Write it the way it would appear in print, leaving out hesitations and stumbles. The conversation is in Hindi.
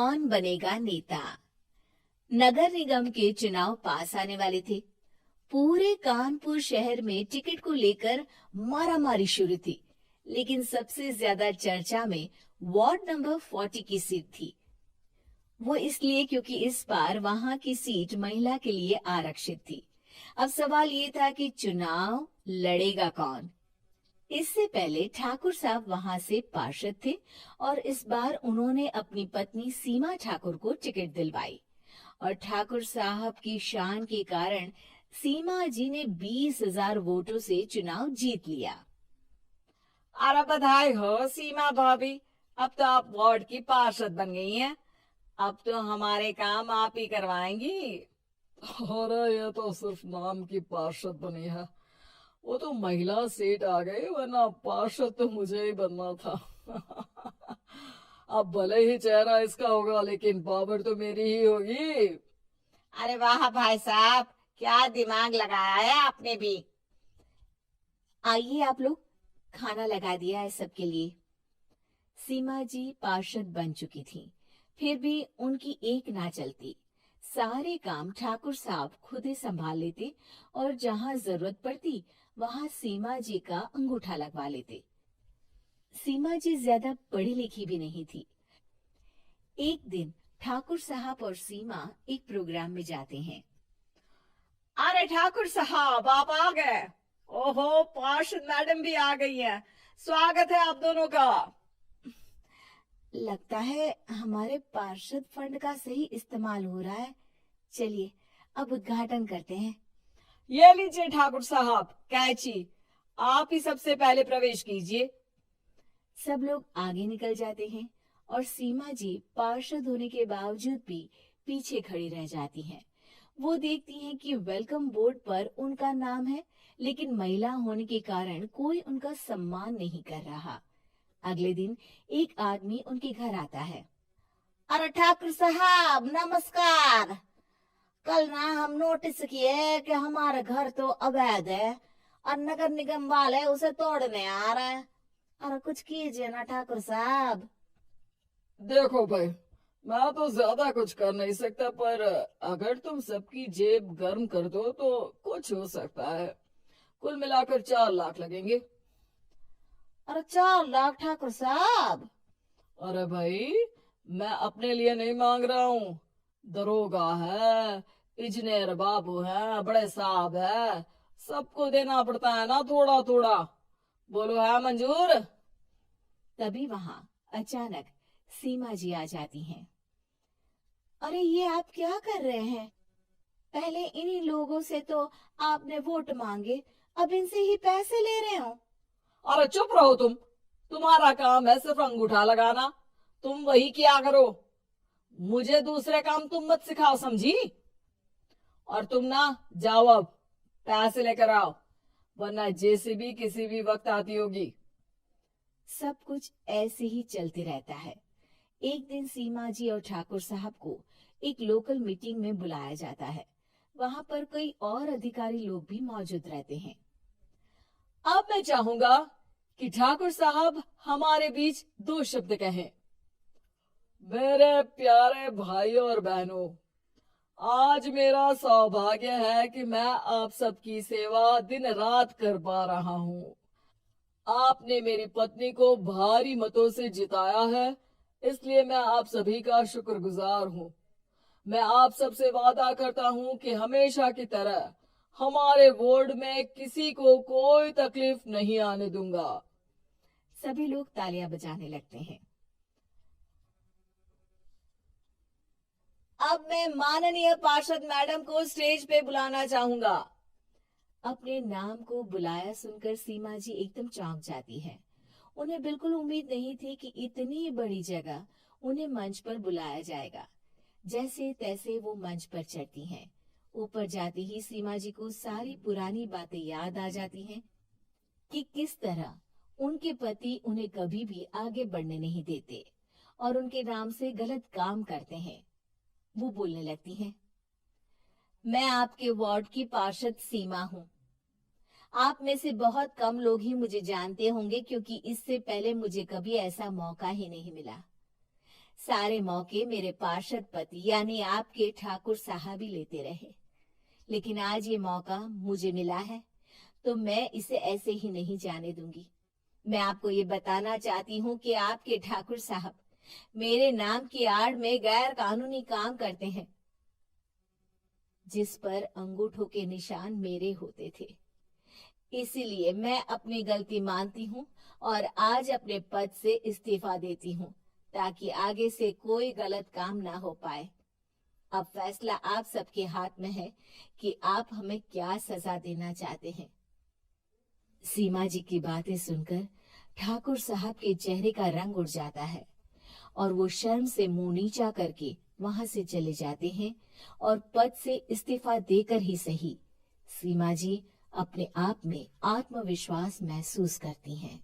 कौन बनेगा नेता। नगर निगम के चुनाव पास आने वाले थे। पूरे कानपुर शहर में टिकट को लेकर मारामारी शुरू थी, लेकिन सबसे ज्यादा चर्चा में वार्ड नंबर 40 की सीट थी। वो इसलिए क्योंकि इस बार वहां की सीट महिला के लिए आरक्षित थी। अब सवाल ये था कि चुनाव लड़ेगा कौन। इससे पहले ठाकुर साहब वहां से पार्षद थे और इस बार उन्होंने अपनी पत्नी सीमा ठाकुर को टिकट दिलवाई और ठाकुर साहब की शान के कारण सीमा जी ने 20,000 वोटों से चुनाव जीत लिया। अरे बधाई हो सीमा भाभी, अब तो आप वार्ड की पार्षद बन गई हैं। अब तो हमारे काम आप ही करवाएंगी। अरे ये तो सिर्फ नाम की पार्षद बनी है। वो तो महिला सीट आ गई, वरना पार्षद तो मुझे ही बनना था। अब भले ही चेहरा इसका होगा, लेकिन पावर तो मेरी ही होगी। अरे वाह भाई साहब, क्या दिमाग लगाया है आपने भी। आइए आप लोग, खाना लगा दिया है सबके लिए। सीमा जी पार्षद बन चुकी थी, फिर भी उनकी एक ना चलती। सारे काम ठाकुर साहब खुद ही संभाल लेते और जहां जरूरत पड़ती वहां सीमा जी का अंगूठा लगवा लेते। सीमा जी ज्यादा पढ़ी लिखी भी नहीं थी। एक दिन ठाकुर साहब और सीमा एक प्रोग्राम में जाते हैं। अरे ठाकुर साहब, आप आ गए। ओहो, पार्षद मैडम भी आ गई हैं। स्वागत है आप दोनों का। लगता है हमारे पार्षद फंड का सही इस्तेमाल हो रहा है। चलिए अब उद्घाटन करते हैं। ये लीजिए ठाकुर साहब कैची, आप ही सबसे पहले प्रवेश कीजिए। सब लोग आगे निकल जाते हैं और सीमा जी पार्षद होने के बावजूद भी पीछे खड़ी रह जाती हैं। वो देखती हैं कि वेलकम बोर्ड पर उनका नाम है, लेकिन महिला होने के कारण कोई उनका सम्मान नहीं कर रहा। अगले दिन एक आदमी उनके घर आता है। अरे ठाकुर साहब नमस्कार। कल ना हम नोटिस किए कि हमारा घर तो अवैध है और नगर निगम वाले उसे तोड़ने आ रहे हैं। अरे कुछ कीजिए ना ठाकुर साहब। देखो भाई, मैं तो ज्यादा कुछ कर नहीं सकता, पर अगर तुम सबकी जेब गर्म कर दो तो कुछ हो सकता है। कुल मिलाकर 4 लाख लगेंगे। अरे 4 लाख ठाकुर साहब? अरे भाई, मैं अपने लिए नहीं मांग रहा हूँ। दरोगा है, इंजीनियर बाबू है, बड़े साहब है, सबको देना पड़ता है ना थोड़ा थोड़ा। बोलो है मंजूर? तभी वहां अचानक सीमा जी आ जाती हैं। अरे ये आप क्या कर रहे हैं? पहले इन्हीं लोगों से तो आपने वोट मांगे, अब इनसे ही पैसे ले रहे हो। अरे चुप रहो तुम। तुम्हारा काम है सिर्फ अंगूठा लगाना, तुम वही किया करो। मुझे दूसरे काम तुम मत सिखाओ, समझी? और तुम ना जाओ, अब पैसे लेकर आओ, वरना जेसीबी किसी भी वक्त आती होगी। सब कुछ ऐसे ही चलते रहता है। एक दिन सीमा जी और ठाकुर साहब को एक लोकल मीटिंग में बुलाया जाता है। वहां पर कई और अधिकारी लोग भी मौजूद रहते हैं। अब मैं चाहूंगा कि ठाकुर साहब हमारे बीच 2 शब्द कहें। मेरे प्यारे भाइयों और बहनों, आज मेरा सौभाग्य है कि मैं आप सबकी सेवा दिन रात कर पा रहा हूँ। आपने मेरी पत्नी को भारी मतों से जिताया है, इसलिए मैं आप सभी का शुक्रगुजार हूँ। मैं आप सबसे वादा करता हूँ कि हमेशा की तरह हमारे वार्ड में किसी को कोई तकलीफ नहीं आने दूंगा। सभी लोग तालियां बजाने लगते हैं। अब मैं माननीय पार्षद मैडम को स्टेज पे बुलाना चाहूंगा। अपने नाम को बुलाया सुनकर सीमा जी एकदम चौंक जाती है। उन्हें बिल्कुल उम्मीद नहीं थी कि इतनी बड़ी जगह उन्हें मंच पर बुलाया जाएगा। जैसे तैसे वो मंच पर चढ़ती हैं। ऊपर जाते ही सीमा जी को सारी पुरानी बातें याद आ जाती हैं कि किस तरह उनके पति उन्हें कभी भी आगे बढ़ने नहीं देते और उनके नाम से गलत काम करते हैं। वो बोलने लगती हैं। मैं आपके वार्ड की पार्षद सीमा हूँ। आप में से बहुत कम लोग ही मुझे जानते होंगे, क्योंकि इससे पहले मुझे कभी ऐसा मौका ही नहीं मिला। सारे मौके मेरे पार्षद पति यानी आपके ठाकुर साहब ही लेते रहे, लेकिन आज ये मौका मुझे मिला है तो मैं इसे ऐसे ही नहीं जाने दूंगी। मैं आपको ये बताना चाहती हूँ कि आपके ठाकुर साहब मेरे नाम की आड़ में गैर कानूनी काम करते हैं, जिस पर अंगूठों के निशान मेरे होते थे। इसीलिए मैं अपनी गलती मानती हूँ और आज अपने पद से इस्तीफा देती हूँ ताकि आगे से कोई गलत काम ना हो पाए। अब फैसला आप सबके हाथ में है कि आप हमें क्या सजा देना चाहते हैं। सीमा जी की बातें सुनकर ठाकुर साहब के चेहरे का रंग उड़ जाता है और वो शर्म से मुंह नीचा करके वहां से चले जाते हैं और पद से इस्तीफा देकर ही सही सीमा जी अपने आप में आत्मविश्वास महसूस करती हैं।